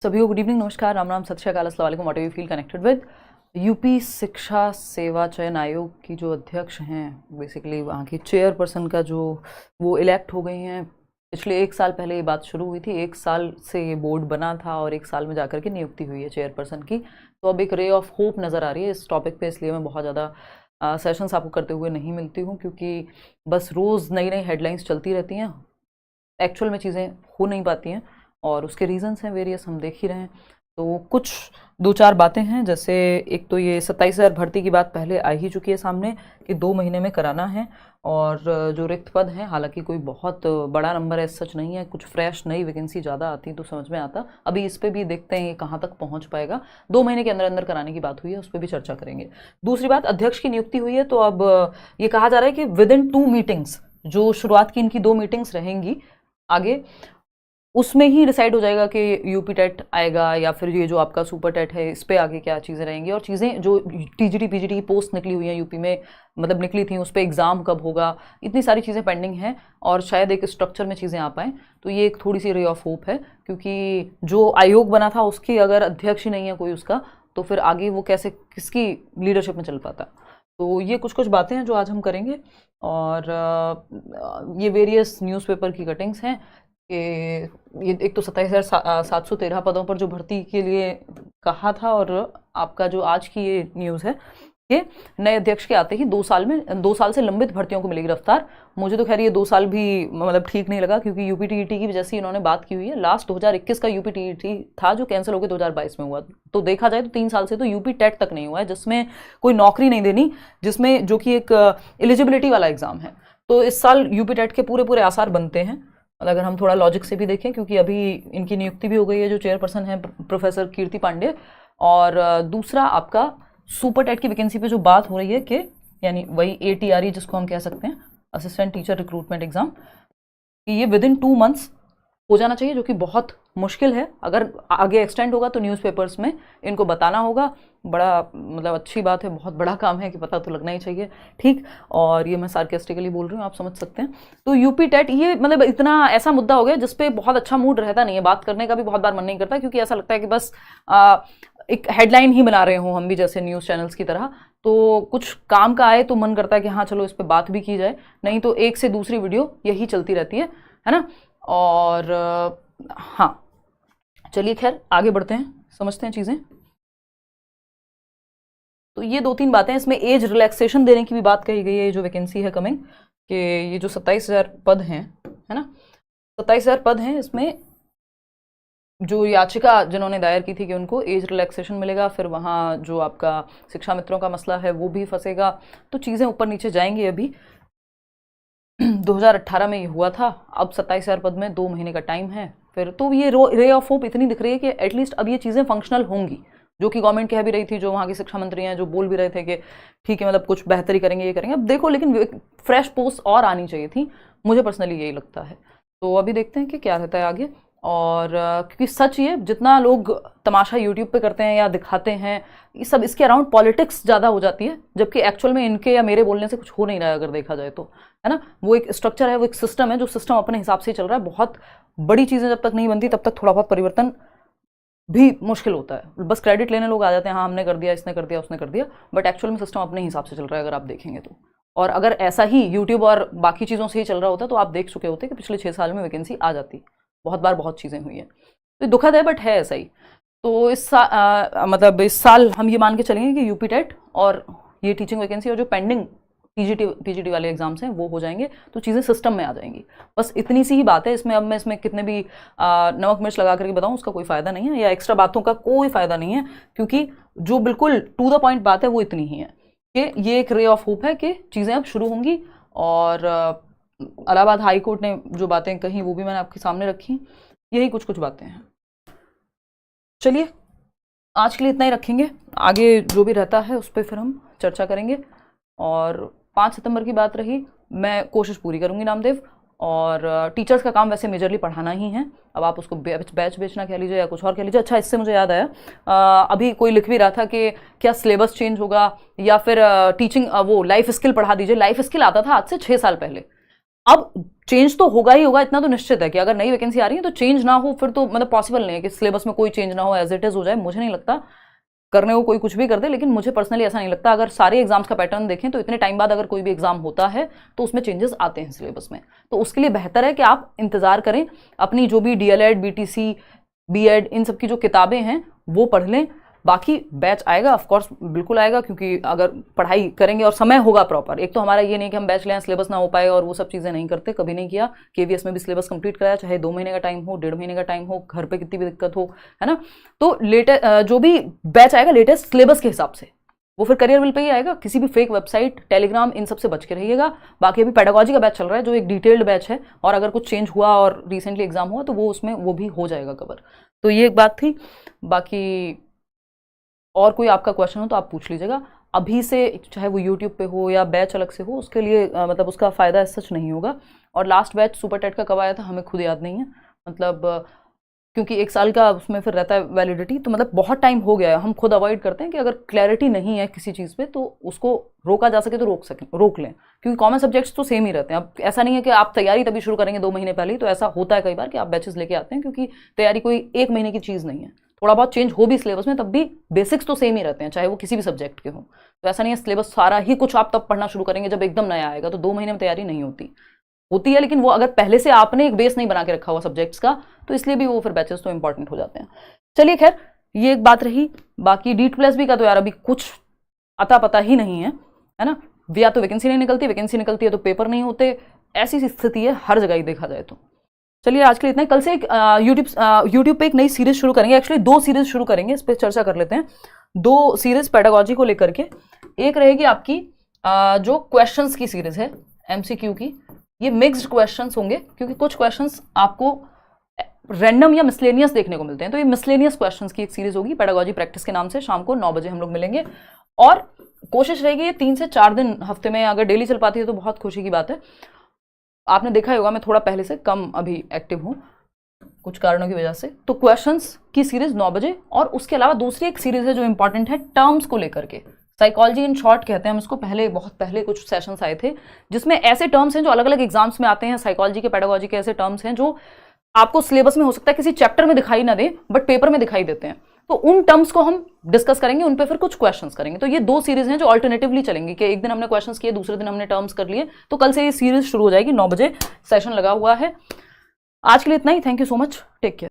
सभी को good evening, नमस्कार, राम राम, सत श्री अकाल, अस्सलाम वालेकुम। What you feel connected with UP शिक्षा सेवा चयन आयोग की जो अध्यक्ष हैं, बेसिकली वहाँ की चेयरपर्सन का जो वो इलेक्ट हो गई हैं। पिछले 1 साल पहले ये बात शुरू हुई थी, 1 साल से ये बोर्ड बना था और 1 साल में जाकर के नियुक्ति हुई है चेयरपर्सन की। तो अब एक रे ऑफ होप नज़र आ रही है इस टॉपिक पे, इसलिए मैं बहुत ज़्यादा सेशंस आपको करते हुए नहीं मिलती हूँ, क्योंकि बस रोज़ नई नई हेडलाइंस चलती रहती हैं, एक्चुअल में चीज़ें हो नहीं पाती हैं और उसके रीजंस हैं वेरियस, हम देख ही रहे हैं। तो कुछ 2-4 बातें हैं, जैसे एक तो ये 27,000 भर्ती की बात पहले आ ही चुकी है सामने कि 2 महीने में कराना है, और जो रिक्त पद हैं, हालांकि कोई बहुत बड़ा नंबर है सच नहीं है, कुछ फ्रेश नई वैकेंसी ज़्यादा आती तो समझ में आता। अभी इस पर भी देखते हैं ये कहाँ तक पहुँच पाएगा। 2 महीने के अंदर अंदर कराने की बात हुई है, उस पर भी चर्चा करेंगे। दूसरी बात, अध्यक्ष की नियुक्ति हुई है, तो अब ये कहा जा रहा है कि विदिन 2 मीटिंग्स, जो शुरुआत की इनकी 2 मीटिंग्स रहेंगी आगे, उसमें ही डिसाइड हो जाएगा कि यूपी टेट आएगा या फिर ये जो आपका सुपर टेट है, इस पे आगे क्या चीज़ें रहेंगी, और चीज़ें जो टीजीटी पीजीटी की पोस्ट निकली हुई हैं यूपी में, मतलब निकली थी, उस पर एग्ज़ाम कब होगा, इतनी सारी चीज़ें पेंडिंग हैं और शायद एक स्ट्रक्चर में चीज़ें आ पाएँ। तो ये एक थोड़ी सी रे ऑफ होप है, क्योंकि जो आयोग बना था उसकी अगर अध्यक्ष ही नहीं है कोई उसका, तो फिर आगे वो कैसे, किसकी लीडरशिप में चल पाता। तो ये कुछ बातें हैं जो आज हम करेंगे, और ये वेरियस न्यूज़पेपर की कटिंग्स हैं कि ये एक तो 27,713 पदों पर जो भर्ती के लिए कहा था, और आपका जो आज की ये न्यूज़ है कि नए अध्यक्ष के आते ही 2 साल से लंबित भर्तियों को मिलेगी रफ्तार। मुझे तो खैर ये 2 साल भी मतलब ठीक नहीं लगा, क्योंकि यूपी टीईटी की वजह से इन्होंने बात की हुई है। लास्ट 2021 का यूपी टीईटी था जो कैंसिल होकर 2022 में हुआ, तो देखा जाए तो 3 साल से तो यूपी टेट तक नहीं हुआ है, जिसमें कोई नौकरी नहीं देनी, जिसमें जो कि एक एलिजिबिलिटी वाला एग्जाम है। तो इस साल यूपी टेट के पूरे आसार बनते हैं, अगर हम थोड़ा लॉजिक से भी देखें, क्योंकि अभी इनकी नियुक्ति भी हो गई है, जो चेयरपर्सन है प्रोफेसर कीर्ति पांडे। और दूसरा, आपका सुपर टेट की वैकेंसी पे जो बात हो रही है कि यानी वही ATRE जिसको हम कह सकते हैं, असिस्टेंट टीचर रिक्रूटमेंट एग्जाम, कि ये विदिन 2 मंथ्स हो जाना चाहिए, जो कि बहुत मुश्किल है। अगर आगे एक्सटेंड होगा तो न्यूज़पेपर्स में इनको बताना होगा, बड़ा मतलब अच्छी बात है, बहुत बड़ा काम है कि पता तो लगना ही चाहिए, ठीक। और ये मैं सार्केस्टिकली बोल रही हूँ, आप समझ सकते हैं। तो यूपी टेट ये मतलब इतना ऐसा मुद्दा हो गया जिसपे बहुत अच्छा मूड रहता नहीं है, बात करने का भी बहुत बार मन नहीं करता, क्योंकि ऐसा लगता है कि बस एक हेडलाइन ही बना रहे हों हम भी, जैसे न्यूज़ चैनल्स की तरह। तो कुछ काम का आए तो मन करता है कि हाँ चलो इस पर बात भी की जाए, नहीं तो एक से दूसरी वीडियो यही चलती रहती है ना। और हाँ, चलिए खैर आगे बढ़ते हैं, समझते हैं चीज़ें। तो ये 2-3 बातें, इसमें एज रिलैक्सेशन देने की भी बात कही गई है, जो वैकेंसी है कमिंग, कि ये जो 27,000 पद हैं, है ना, 27,000 पद हैं, इसमें जो याचिका जिन्होंने दायर की थी कि उनको एज रिलैक्सेशन मिलेगा, फिर वहाँ जो आपका शिक्षा मित्रों का मसला है वो भी फंसेगा, तो चीज़ें ऊपर नीचे जाएंगी। अभी 2018 में ये हुआ था, अब 27,000 पद में 2 महीने का टाइम है फिर। तो ये रे ऑफ होप इतनी दिख रही है कि एटलीस्ट अब ये चीज़ें फंक्शनल होंगी, जो कि गवर्नमेंट कह भी रही थी, जो वहाँ की शिक्षा मंत्री हैं जो बोल भी रहे थे कि ठीक है, मतलब कुछ बेहतरी करेंगे, ये करेंगे। अब देखो, लेकिन फ्रेश पोस्ट और आनी चाहिए थी, मुझे पर्सनली यही लगता है। तो अभी देखते हैं कि क्या रहता है आगे। और क्योंकि सच ये, जितना लोग तमाशा यूट्यूब पे करते हैं या दिखाते हैं, ये सब इसके अराउंड पॉलिटिक्स ज़्यादा हो जाती है, जबकि एक्चुअल में इनके या मेरे बोलने से कुछ हो नहीं रहा है अगर देखा जाए तो, है ना। वो एक स्ट्रक्चर है, वो एक सिस्टम है, जो सिस्टम अपने हिसाब से चल रहा है। बहुत बड़ी चीज़ें जब तक नहीं बनती तब तक थोड़ा बहुत परिवर्तन भी मुश्किल होता है। बस क्रेडिट लेने लोग आ जाते हैं, हाँ हमने कर दिया, इसने कर दिया, उसने कर दिया, बट एक्चुअल में सिस्टम अपने हिसाब से चल रहा है अगर आप देखेंगे तो। और अगर ऐसा ही यूट्यूब और बाकी चीज़ों से ही चल रहा होता तो आप देख चुके होते कि पिछले 6 साल में वैकेंसी आ जाती, बहुत बार बहुत चीज़ें हुई हैं। तो दुखद है, बट है ऐसा ही। तो मतलब इस साल हम ये मान के चलेंगे कि यूपी टेट और ये टीचिंग वैकेंसी और जो पेंडिंग पीजीटी वाले एग्जाम्स हैं वो हो जाएंगे, तो चीज़ें सिस्टम में आ जाएंगी। बस इतनी सी ही बात है इसमें। अब मैं इसमें कितने भी नमक मिर्च लगा करके बताऊँ, उसका कोई फ़ायदा नहीं है, या एक्स्ट्रा बातों का कोई फ़ायदा नहीं है, क्योंकि जो बिल्कुल टू द पॉइंट बात है वो इतनी ही है कि ये एक रे ऑफ होप है कि चीज़ें अब शुरू होंगी। और इलाहाबाद हाई कोर्ट ने जो बातें कही वो भी मैंने आपके सामने रखी, यही कुछ बातें हैं। चलिए आज के लिए इतना ही रखेंगे, आगे जो भी रहता है उस पर फिर हम चर्चा करेंगे। और 5 सितंबर की बात रही, मैं कोशिश पूरी करूंगी नामदेव। और टीचर्स का काम वैसे मेजरली पढ़ाना ही है, अब आप उसको बैच बेचना कह लीजिए या कुछ और कह लीजिए। अच्छा, इससे मुझे याद आया, अभी कोई लिख भी रहा था कि क्या सिलेबस चेंज होगा या फिर टीचिंग वो लाइफ स्किल पढ़ा दीजिए। लाइफ स्किल आता था आज से 6 साल पहले, अब चेंज तो होगा ही होगा, इतना तो निश्चित है कि अगर नई वैकेंसी आ रही है तो चेंज ना हो फिर तो मतलब पॉसिबल नहीं है कि सिलेबस में कोई चेंज ना हो, एज इट इज हो जाए। मुझे नहीं लगता, करने को कोई कुछ भी कर दे, लेकिन मुझे पर्सनली ऐसा नहीं लगता। अगर सारे एग्जाम्स का पैटर्न देखें तो इतने टाइम बाद अगर कोई भी एग्जाम होता है तो उसमें चेंजेस आते हैं सिलेबस में। तो उसके लिए बेहतर है कि आप इंतजार करें, अपनी जो भी डीएलएड, बीटीसी, बीएड, इन सब की जो किताबें हैं वो पढ़ लें। बाकी बैच आएगा, ऑफ कोर्स बिल्कुल आएगा, क्योंकि अगर पढ़ाई करेंगे और समय होगा प्रॉपर। एक तो हमारा ये नहीं कि हम बैच लें, सिलेबस ना हो पाए और वो सब चीज़ें नहीं करते, कभी नहीं किया। केवीएस में भी सिलेबस कंप्लीट कराया, चाहे 2 महीने का टाइम हो, 1.5 महीने का टाइम हो, घर पे कितनी भी दिक्कत हो, है ना। तो लेटेस्ट जो भी बैच आएगा लेटेस्ट सिलेबस के हिसाब से, वो फिर करियर विल पे ही आएगा। किसी भी फेक वेबसाइट, टेलीग्राम, इन सब से बच के रहिएगा। बाकी अभी पेडागॉजी का बैच चल रहा है जो एक डिटेल्ड बैच है, और अगर कुछ चेंज हुआ और रिसेंटली एग्जाम हुआ तो वो उसमें वो भी हो जाएगा कवर। तो ये एक बात थी। बाकी और कोई आपका क्वेश्चन हो तो आप पूछ लीजिएगा अभी से, चाहे वो यूट्यूब पे हो या बैच अलग से हो, उसके लिए मतलब उसका फ़ायदा सच नहीं होगा। और लास्ट बैच सुपर टेट का कब आया था हमें खुद याद नहीं है, मतलब क्योंकि 1 साल का उसमें फिर रहता है वैलिडिटी, तो मतलब बहुत टाइम हो गया है। हम खुद अवॉइड करते हैं कि अगर क्लैरिटी नहीं है किसी चीज़ पे तो उसको रोका जा सके तो रोक लें, क्योंकि कॉमन सब्जेक्ट्स तो सेम ही रहते हैं। अब ऐसा नहीं है कि आप तैयारी तभी शुरू करेंगे 2 महीने पहले ही, तो ऐसा होता है कई बार कि आप बैचेस लेके आते हैं, क्योंकि तैयारी कोई 1 महीने की चीज़ नहीं है। थोड़ा बहुत चेंज हो भी सिलेबस में तब भी बेसिक्स तो सेम ही रहते हैं, चाहे वो किसी भी सब्जेक्ट के हों। तो ऐसा नहीं है सिलेबस सारा ही कुछ आप तब पढ़ना शुरू करेंगे जब एकदम नया आएगा, तो 2 महीने में तैयारी नहीं होती है। लेकिन वो अगर पहले से आपने एक बेस नहीं बना के रखा हुआ सब्जेक्ट्स का, तो इसलिए भी वो फिर बैचेस तो इंपॉर्टेंट हो जाते हैं। चलिए खैर, ये एक बात रही। बाकी D2+B का तो यार अभी कुछ अता पता ही नहीं है ना। या तो वैकेंसी नहीं निकलती, वैकेंसी निकलती है तो पेपर नहीं होते, ऐसी स्थिति है हर जगह ही देखा जाए तो। चलिए आज के लिए इतना ही। कल से एक यूट्यूब पे एक नई सीरीज शुरू करेंगे, एक्चुअली 2 सीरीज शुरू करेंगे, इस पर चर्चा कर लेते हैं। 2 सीरीज पेडागॉजी को लेकर के। एक रहेगी आपकी जो क्वेश्चंस की सीरीज है MCQ की, ये मिक्स्ड क्वेश्चंस होंगे, क्योंकि कुछ क्वेश्चंस आपको रैंडम या मिसलेनियस देखने को मिलते हैं, तो ये मिसलेनियस क्वेश्चंस की एक सीरीज होगी पेडागॉजी प्रैक्टिस के नाम से। शाम को 9 बजे हम लोग मिलेंगे, और कोशिश रहेगी ये 3 से 4 दिन हफ्ते में, अगर डेली चल पाती है तो बहुत खुशी की बात है। आपने देखा ही होगा मैं थोड़ा पहले से कम अभी एक्टिव हूँ कुछ कारणों की वजह से। तो क्वेश्चंस की सीरीज 9 बजे, और उसके अलावा दूसरी एक सीरीज है जो इंपॉर्टेंट है टर्म्स को लेकर के। साइकोलॉजी इन शॉर्ट कहते हैं हम इसको। पहले बहुत पहले कुछ सेशंस आए थे जिसमें ऐसे टर्म्स हैं जो अलग अलग एग्जाम्स में आते हैं, साइकोलॉजी के, पेडागॉजी के, ऐसे टर्म्स हैं जो आपको सिलेबस में हो सकता है किसी चैप्टर में दिखाई ना दे, बट पेपर में दिखाई देते हैं। तो उन टर्म्स को हम डिस्कस करेंगे, उन पे फिर कुछ क्वेश्चंस करेंगे। तो ये 2 सीरीज हैं जो अल्टरनेटिवली चलेंगी, कि एक दिन हमने क्वेश्चंस किए, दूसरे दिन हमने टर्म्स कर लिए। तो कल से ये सीरीज शुरू हो जाएगी, 9 बजे सेशन लगा हुआ है। आज के लिए इतना ही। Thank you so much, take care.